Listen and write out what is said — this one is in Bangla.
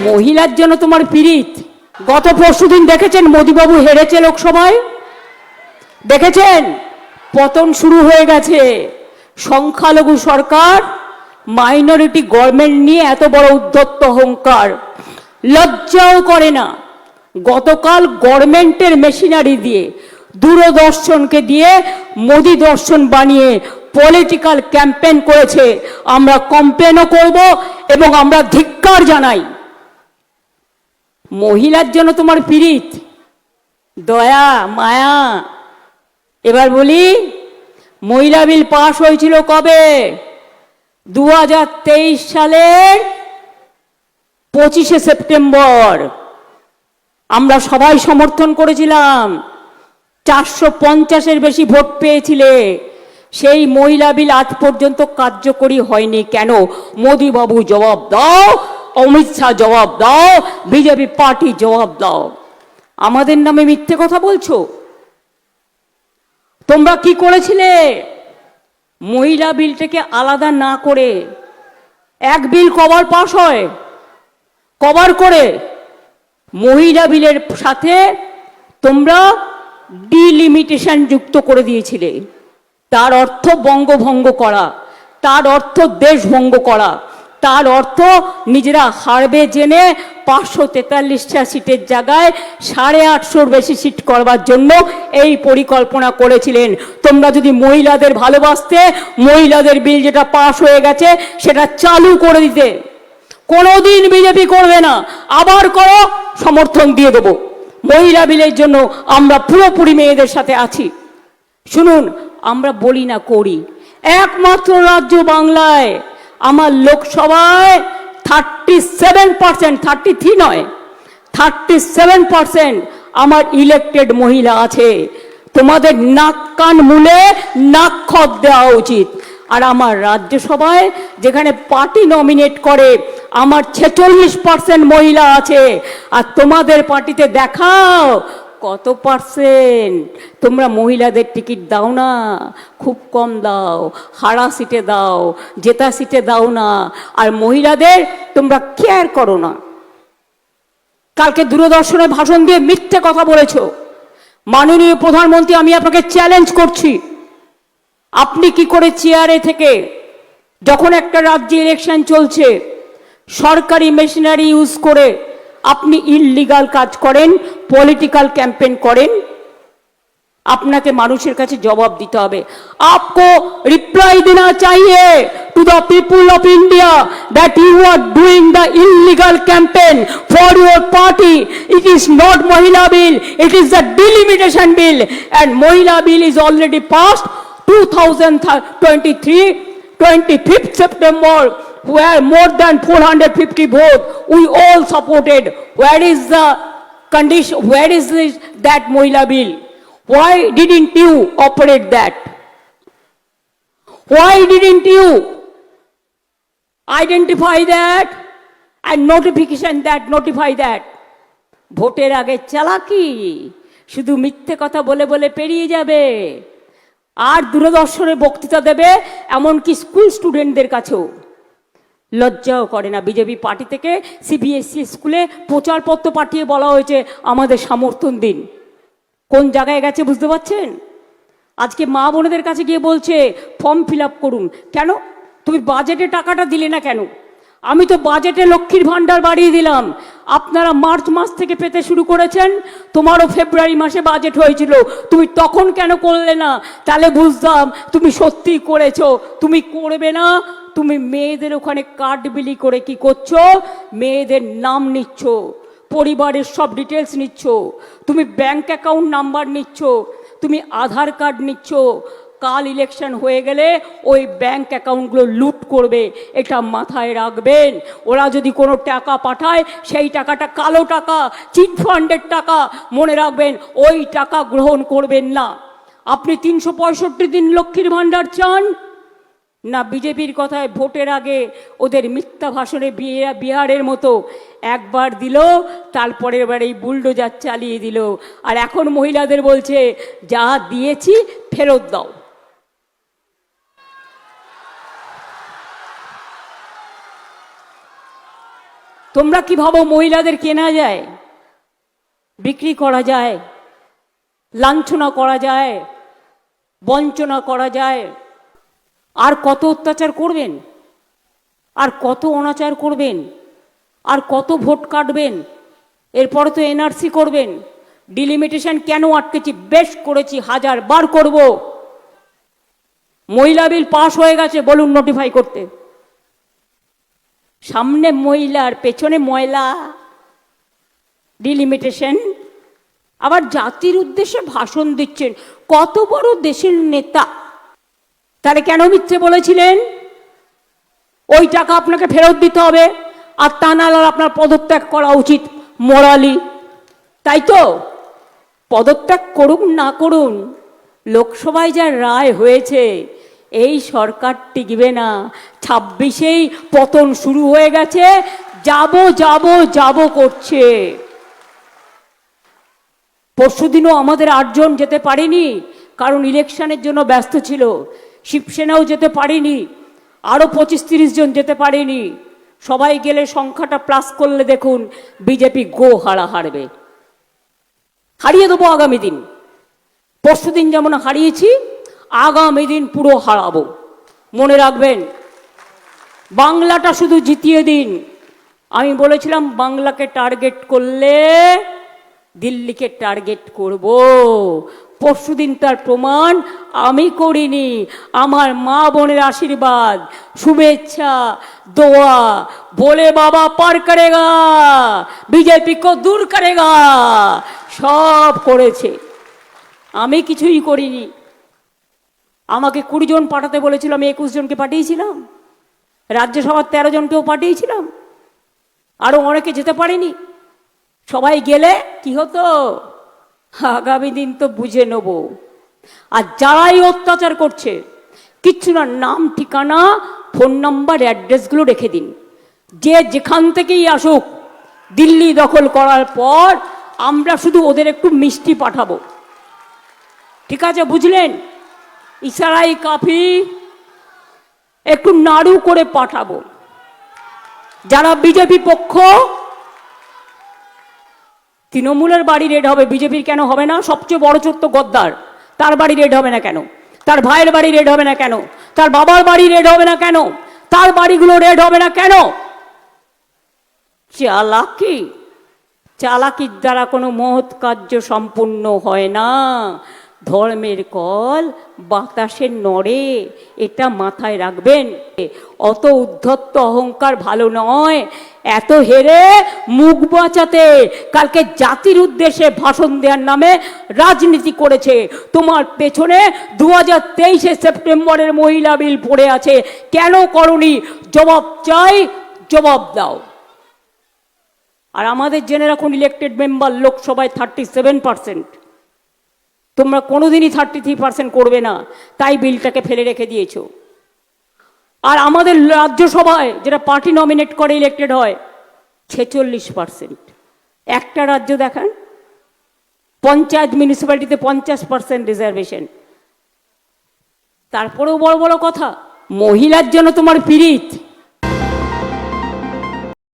মহিলার জন্য তোমার পীড়িত। গত পরশুদিন দেখেছেন মোদিবাবু হেরেছে লোকসভায়, দেখেছেন পতন শুরু হয়ে গেছে। সংখ্যালঘু সরকার, মাইনরিটি গভর্নমেন্ট নিয়ে এত বড় উদ্ধত্ত অহংকার, লজ্জাও করে না। গতকাল গভর্নমেন্টের মেশিনারি দিয়ে, দূরদর্শনকে দিয়ে মোদি দর্শন বানিয়ে পলিটিক্যাল ক্যাম্পেইন করেছে। আমরা কমপ্লেনও করব এবং আমরা ধিক্কার জানাই। মহিলার জন্য তোমার পীড়িত, দয়া মায়া। এবার বলি, মহিলা বিল পাশ হয়েছিল কবে? 2023 সালের 25শে সেপ্টেম্বর। আমরা সবাই সমর্থন করেছিলাম, 450-এর বেশি ভোট পেয়েছিলে। সেই মহিলা বিল আজ পর্যন্ত কার্যকরী হয়নি কেন? মোদি বাবু জবাব দাও, অমিত শাহ জবাব দাও, বিজেপি পার্টি জবাব দাও। আমাদের নামে মিথ্যে কথা বলছো। তোমরা কি করেছিলে? মহিলা বিলটাকে আলাদা না করে, এক বিল কবার পাস হয়, কভার করে মহিলা বিলের সাথে তোমরা ডিলিমিটেশন যুক্ত করে দিয়েছিলে। তার অর্থ বঙ্গভঙ্গ করা, তার অর্থ দেশভঙ্গ করা, তার অর্থ নিজেরা হারবে জেনে 543টা সিটের জায়গায় 850-র বেশি সিট করবার জন্য এই পরিকল্পনা করেছিলেন। তোমরা যদি মহিলাদের ভালোবাসতে, মহিলাদের বিল যেটা পাশ হয়ে গেছে সেটা চালু করে দিতে। কোনোদিন বিজেপি করবে না। আবার করো, সমর্থন দিয়ে দেবো। মহিলা বিলের জন্য আমরা পুরোপুরি মেয়েদের সাথে আছি। শুনুন, আমরা বলি না, করি। একমাত্র রাজ্য বাংলায় আমার লোকসভায় 37%, 33 নয়, 37% আমার ইলেক্টেড মহিলা আছে। তোমাদের নাক কান মুলে নাক খত দেওয়া উচিত। আর আমার রাজ্যসভায় যেখানে পার্টি নমিনেট করে, আমার 46% মহিলা আছে। আর তোমাদের পার্টিতে দেখাও কত পার্সেন্ট। তোমরা মহিলাদের টিকিট দাও না, খুব কম দাও, হারা সিটে দাও, জেতা সিটে দাও না। আর মহিলাদের তোমরা কেয়ার করো না। কালকে দূরদর্শনে ভাষণ দিয়ে মিথ্যে কথা বলেছো। মাননীয় প্রধানমন্ত্রী, আমি আপনাকে চ্যালেঞ্জ করছি, আপনি কি করে চেয়ারে থেকে, যখন একটা রাজ্যে ইলেকশন চলছে, সরকারি মেশিনারি ইউজ করে আপনি ইললিগাল কাজ করেন, পলিটিক্যাল ক্যাম্পেইন করেন? আপনাকে মানুষের কাছে জবাব দিতে হবে। आपको रिप्लाई देना चाहिए to the people of India that you are doing the illegal campaign for your party. It is not Mahila bill, it is the delimitation bill, and Mahila bill is already passed 2023, 25th September, where more than 450 votes we all supported. Where is the condition? Where is that Mahila bill? Why didn't you operate that? Why didn't you identify that and notify that? ভোটের আগে চালাকি, শুধু মিথ্যে কথা বলে বলে পেরিয়ে যাবে। আর দূরদর্শনে বক্তৃতা দেবে, এমনকি স্কুল স্টুডেন্টদের কাছেও। লজ্জাও করে না। বিজেপি পার্টি থেকে সিবিএসসি স্কুলে প্রচারপত্র পাঠিয়ে বলা হয়েছে আমাদের সমর্থন দিন। কোন জায়গায় গেছে বুঝতে পারছেন? আজকে মা বোনেদের কাছে গিয়ে বলছে ফর্ম ফিল আপ করুন। কেন? তুমি বাজেটে টাকাটা দিলে না কেন? আমি তো বাজেটে লক্ষ্মীর ভাণ্ডার বাড়িয়ে দিলাম। আপনারা মার্চ মাস থেকে পেতে শুরু করেছেন, তোমারও ফেব্রুয়ারি মাসে বাজেট হয়েছিল, তুমি তখন কেন করলে না? তাহলে বুঝতাম তুমি সত্যি করেছো। তুমি করবে না। তুমি মেয়েদের ওখানে কার্ড বিলি করে কি করছো? মেয়েদের নাম নিচ্ছ, পরিবারের সব ডিটেলস নিচ্ছ, তুমি ব্যাংক অ্যাকাউন্ট নাম্বার নিচ্ছ, তুমি আধার কার্ড নিচ্ছ। কাল ইলেকশন হয়ে গেলে ওই ব্যাংক অ্যাকাউন্টগুলো লুট করবে, এটা মাথায় রাখবেন। ওরা যদি কোনো টাকা পাঠায়, সেই টাকাটা কালো টাকা, চিট ফান্ডের টাকা। মনে রাখবেন, ওই টাকা গ্রহণ করবেন না। আপনি 365 দিন লক্ষ্মীর ভাণ্ডার চান না? বিজেপির কথায় ভোটের আগে ওদের মিথ্যা ভাষণে বিহারের মতো একবার দিল, তারপরে এবার এই বুলডোজার চালিয়ে দিল। আর এখন মহিলাদের বলছে যা দিয়েছি ফেরত দাও। তোমরা কি ভাবো মহিলাদের কেনা যায়, বিক্রি করা যায়, লাঞ্ছনা করা যায়, বঞ্চনা করা যায়? আর কত অত্যাচার করবেন, আর কত অনাচার করবেন, আর কত ভোট কাটবেন? এরপরে তো এনআরসি করবেন। ডিলিমিটেশন কেন আটকেছি? বেশ করেছি, 1000 বার করব। মহিলা বিল পাশ হয়ে গেছে, বলুন নোটিফাই করতে। সামনে মহিলার পেছনে ময়লা, ডিলিমিটেশন। আবার জাতির উদ্দেশ্যে ভাষণ দিচ্ছেন, কত বড় দেশের নেতা। তাহলে কেন মিথ্যে বলেছিলেন? ওই টাকা আপনাকে ফেরত দিতে হবে, আর তা নাহলে আপনার পদত্যাগ করা উচিত মোরালি। তাই তো? পদত্যাগ করুন না করুন, লোকসভায় যা রায় হয়েছে, এই সরকার টিকবে না। 26-এই পতন শুরু হয়ে গেছে, যাব যাব যাব করছে। পরশুদিনও আমাদের 8 জন যেতে পারেনি, কারণ ইলেকশনের জন্য ব্যস্ত ছিল। শিবসেনাও যেতে পারেনি, আরও 25-30 জন যেতে পারেনি। সবাই গেলে সংখ্যাটা প্লাস করলে দেখুন বিজেপি হারবে। হারিয়ে দেবো আগামী দিন। পরশুদিন যেমন হারিয়েছি, আগামী দিন পুরো হারাবো। মনে রাখবেন, বাংলাটা শুধু জিতিয়ে দিন। আমি বলেছিলাম বাংলাকে টার্গেট করলে দিল্লিকে টার্গেট করব। পরশুদিন তার প্রমাণ আমি করিনি, আমার মা বোনের আশীর্বাদ, শুভেচ্ছা, দোয়া, বলে বাবা পার করেগা, বিজেপি কো দূর করেগা, সব করেছে। আমি কিছুই করিনি। আমাকে 20 জন পাঠাতে বলেছিল, আমি 21 জনকে পাঠিয়েছিলাম। রাজ্যসভার 13 জনকেও পাঠিয়েছিলাম, আরো অনেকে যেতে পারেনি। সবাই গেলে কি হতো? আগামী দিন তো বুঝে নেব। আর যারাই অত্যাচার করছে, কিচ্ছু না, নাম ঠিকানা ফোন নাম্বার অ্যাড্রেসগুলো রেখে দিন। যে যেখান থেকেই আসুক, দিল্লি দখল করার পর আমরা শুধু ওদের একটু মিষ্টি পাঠাবো। ঠিক আছে, বুঝলেন? ইশারাই কাফি, একটু নাড়ু করে পাঠাবো। যারা বিজেপি পক্ষ, তৃণমূলের বাড়ি রেড হবে, বিজেপির কেন হবে না? সবচেয়ে বড় চোর তো গদ্দার, তার বাড়ি রেড হবে না কেন? তার ভাইয়ের বাড়ি রেড হবে না কেন? তার বাবার বাড়ি রেড হবে না কেন? তার বাড়িগুলো রেড হবে না কেন? চালাকি, চালাকির দ্বারা কোনো মহৎ কার্য সম্পূর্ণ হয় না। ধর্মের কল বাতাসে নড়ে, এটা মাথায় রাখবেন। অত উদ্ধত্ত অহংকার ভালো নয়। এত হেরে মুখ বাঁচাতে কালকে জাতির উদ্দেশ্যে ভাষণ দেওয়ার নামে রাজনীতি করেছে। তোমার পেছনে 2023 সেপ্টেম্বরের মহিলা বিল পড়ে আছে, কেন করনি? জবাব চাই, জবাব দাও। আর আমাদের জেনে রাখুন, ইলেক্টেড মেম্বার লোকসভায় 37%। তোমরা কোনোদিনই 33% করবে না, তাই বিলটাকে ফেলে রেখে দিয়েছো। আর আমাদের রাজ্যসভায়, যেটা পার্টি নমিনেট করে ইলেক্টেড হয়, 46%। একটা রাজ্য দেখান, পঞ্চায়েত মিউনিসিপ্যালিটিতে 50% রিজার্ভেশন। তারপরেও বড় বড় কথা, মহিলার জন্য তোমার পীড়িত।